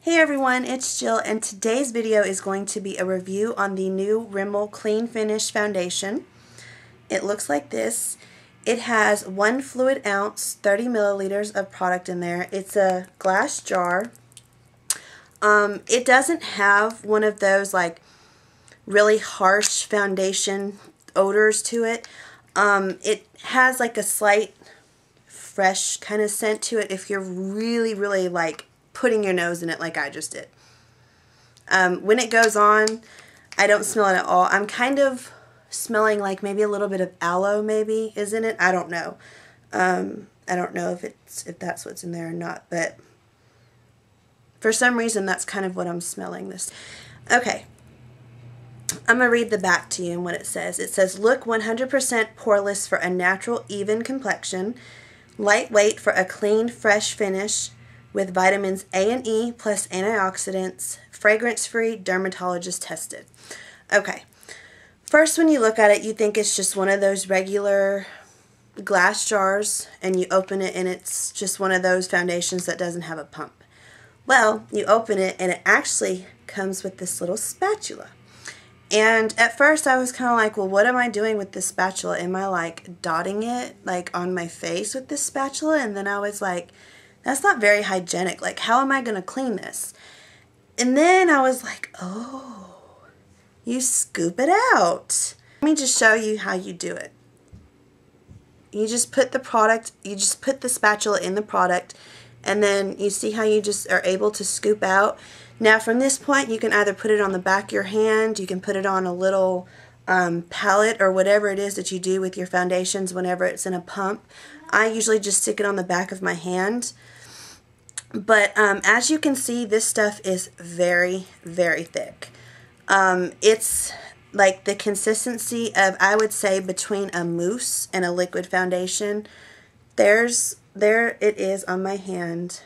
Hey everyone, it's Jill, and today's video is going to be a review on the new Rimmel Clean Finish Foundation. It looks like this. It has 1 fluid ounce, 30 milliliters of product in there. It's a glass jar. It doesn't have one of those like really harsh foundation odors to it. It has like a slight fresh kind of scent to it if you're really like putting your nose in it like I just did. When it goes on, I don't smell it at all. I'm kind of smelling like maybe a little bit of aloe maybe is in it. I don't know. I don't know if that's what's in there or not, but for some reason that's kind of what I'm smelling this. Okay. I'm going to read the back to you and what it says. It says, look 100% poreless for a natural, even complexion, lightweight for a clean, fresh finish, with vitamins A and E plus antioxidants, fragrance-free, dermatologist tested. Okay, first when you look at it, you think it's just one of those regular glass jars, and you open it and it's just one of those foundations that doesn't have a pump. Well, you open it and it actually comes with this little spatula. And at first I was kind of like, well, what am I doing with this spatula? Am I like dotting it like on my face with this spatula? And then I was like, that's not very hygienic. Like, how am I going to clean this? And then I was like, oh, you scoop it out. Let me just show you how you do it. You just put the product, you just put the spatula in the product, and then you see how you just are able to scoop out. Now from this point, you can either put it on the back of your hand, you can put it on a little palette or whatever it is that you do with your foundations whenever it's in a pump. I usually just stick it on the back of my hand. But as you can see, this stuff is very thick. It's like the consistency of, I would say, between a mousse and a liquid foundation. There it is on my hand.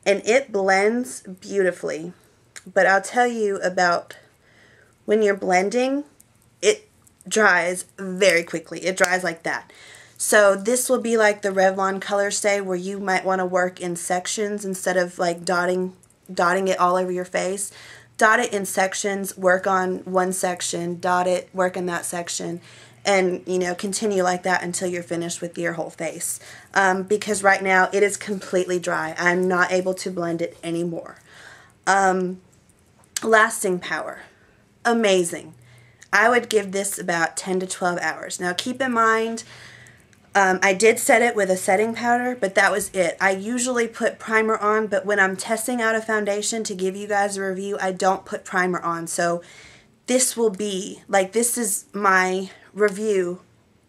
And it blends beautifully. But I'll tell you about when you're blending, it dries very quickly. It dries like that. So this will be like the Revlon Color Stay, where you might want to work in sections instead of like dotting it all over your face. Dot it in sections, work on one section, dot it, work in that section, and you know, continue like that until you're finished with your whole face. Because right now it is completely dry. I'm not able to blend it anymore. Lasting power, amazing. I would give this about 10 to 12 hours. Now keep in mind, I did set it with a setting powder, but that was it. I usually put primer on, but when I'm testing out a foundation to give you guys a review, I don't put primer on. So this will be, like, this is my review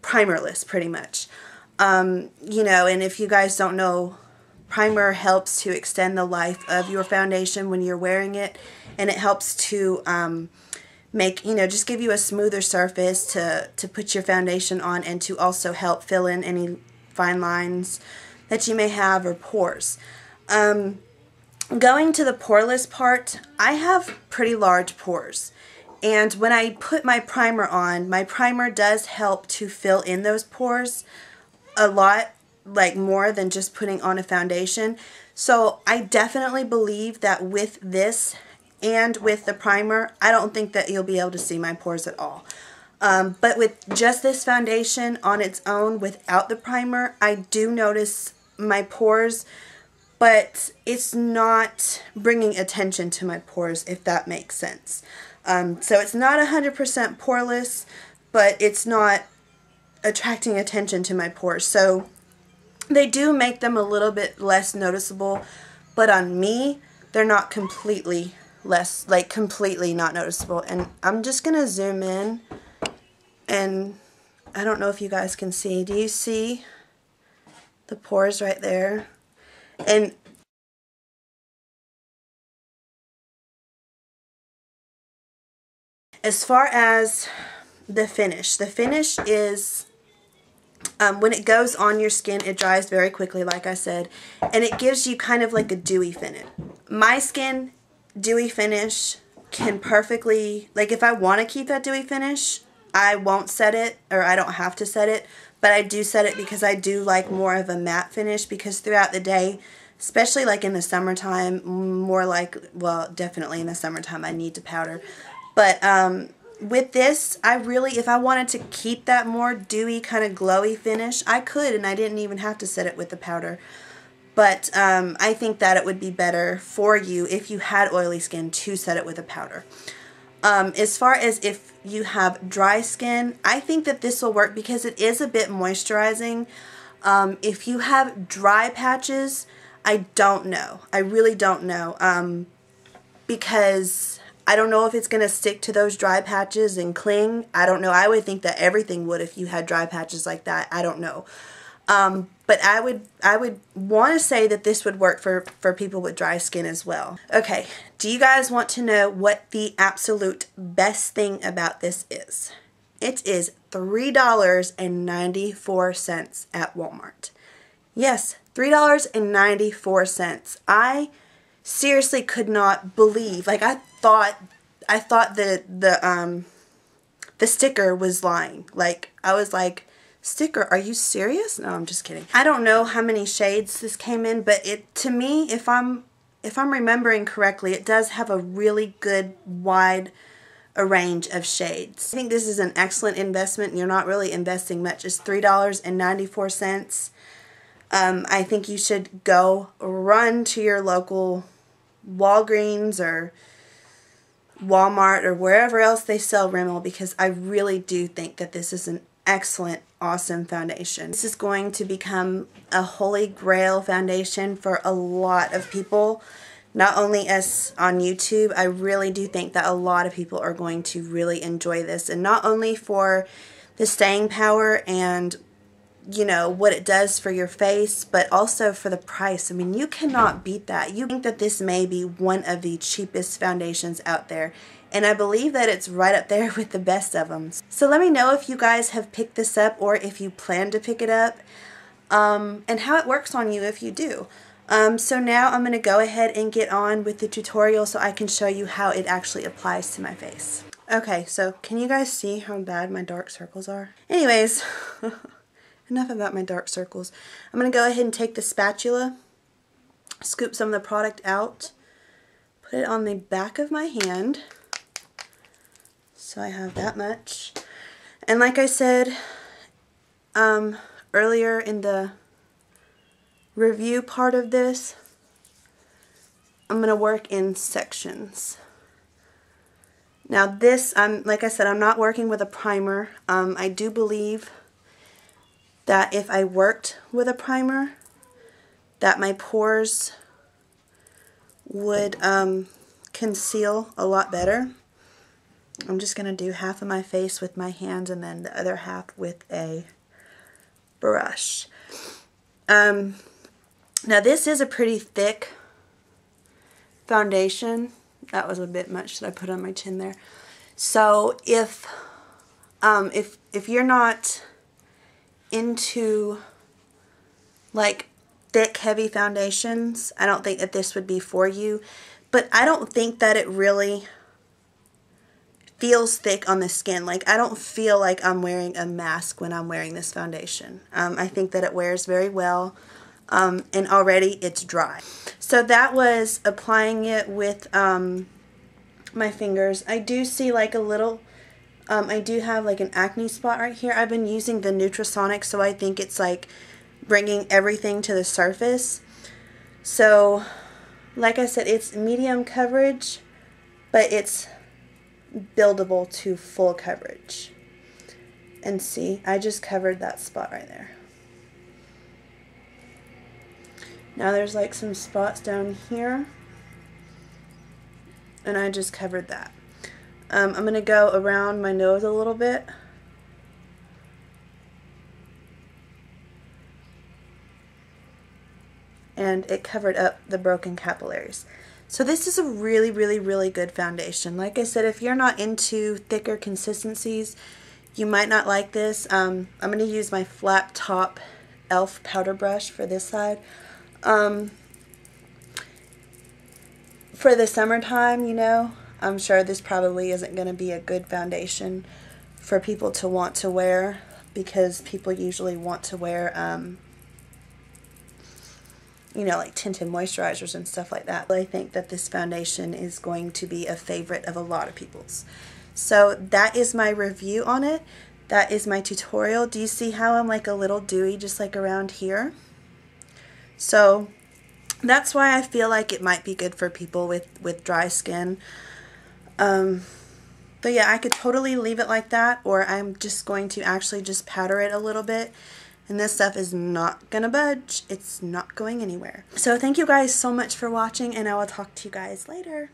primerless pretty much. You know, and if you guys don't know, primer helps to extend the life of your foundation when you're wearing it, and it helps to make, you know, just give you a smoother surface to put your foundation on, and to also help fill in any fine lines that you may have or pores. Going to the poreless part, I have pretty large pores. And when I put my primer on, my primer does help to fill in those pores a lot, like more than just putting on a foundation. So I definitely believe that with this and with the primer, I don't think that you'll be able to see my pores at all. But with just this foundation on its own without the primer, I do notice my pores, but it's not bringing attention to my pores, if that makes sense. So it's not 100% poreless, but it's not attracting attention to my pores. So they do make them a little bit less noticeable, but on me, they're not completely less, like completely not noticeable. And I'm just going to zoom in, and I don't know if you guys can see. Do you see the pores right there? And as far as the finish is, when it goes on your skin, it dries very quickly, like I said, and it gives you kind of like a dewy finish. My skin, dewy finish can perfectly, like if I want to keep that dewy finish, I won't set it, or I don't have to set it, but I do set it because I do like more of a matte finish, because throughout the day especially like in the summertime, more like, well, definitely in the summertime I need to powder. But with this, I really, if I wanted to keep that more dewy kind of glowy finish, I could, and I didn't even have to set it with the powder. But I think that it would be better for you if you had oily skin to set it with a powder. As far as if you have dry skin, I think that this will work because it is a bit moisturizing. If you have dry patches, I don't know. I really don't know. Because I don't know if it's going to stick to those dry patches and cling. I don't know. I would think that everything would if you had dry patches like that. I don't know. But I would want to say that this would work for people with dry skin as well. Okay, do you guys want to know what the absolute best thing about this is? It is $3.94 at Walmart. Yes, $3.94. I seriously could not believe, like I thought that the sticker was lying. Like I was like, sticker, are you serious? No, I'm just kidding. I don't know how many shades this came in, but it, to me, if I'm remembering correctly, it does have a really good wide a range of shades. I think this is an excellent investment. You're not really investing much. It's $3.94. I think you should run to your local Walgreens or Walmart or wherever else they sell Rimmel, because I really do think that this is an excellent, awesome foundation. This is going to become a holy grail foundation for a lot of people, not only us on YouTube. I really do think that a lot of people are going to really enjoy this, and not only for the staying power and, you know, what it does for your face, but also for the price. I mean, you cannot beat that. You think that this may be one of the cheapest foundations out there, and I believe that it's right up there with the best of them. So let me know if you guys have picked this up or if you plan to pick it up, and how it works on you if you do. So now I'm going to go ahead and get on with the tutorial so I can show you how it actually applies to my face. Okay, so can you guys see how bad my dark circles are? Anyways, enough about my dark circles. I'm going to go ahead and take the spatula, scoop some of the product out, put it on the back of my hand. So I have that much. And like I said earlier in the review part of this, I'm going to work in sections. Now this, like I said, I'm not working with a primer. I do believe that if I worked with a primer, that my pores would conceal a lot better. I'm just going to do half of my face with my hands and then the other half with a brush. Now this is a pretty thick foundation. That was a bit much that I put on my chin there. So if you're not into like thick, heavy foundations, I don't think that this would be for you. But I don't think that it really feels thick on the skin. Like, I don't feel like I'm wearing a mask when I'm wearing this foundation. I think that it wears very well, and already it's dry. So that was applying it with my fingers. I do see like a little, I do have like an acne spot right here. I've been using the Nutrasonic, so I think it's like bringing everything to the surface. So like I said, it's medium coverage, but it's buildable to full coverage. And see, I just covered that spot right there. Now there's like some spots down here, and I just covered that. I'm going to go around my nose a little bit. And it covered up the broken capillaries. So this is a really, really, really good foundation. Like I said, if you're not into thicker consistencies, you might not like this. I'm going to use my flat top e.l.f. powder brush for this side. For the summertime, you know, I'm sure this probably isn't going to be a good foundation for people to want to wear, because people usually want to wear you know, like tinted moisturizers and stuff like that. I think that this foundation is going to be a favorite of a lot of people's. So that is my review on it. That is my tutorial. Do you see how I'm like a little dewy just like around here? So that's why I feel like it might be good for people with dry skin. But yeah, I could totally leave it like that, or I'm just going to actually just powder it a little bit. And this stuff is not gonna budge. It's not going anywhere. So thank you guys so much for watching, and I will talk to you guys later.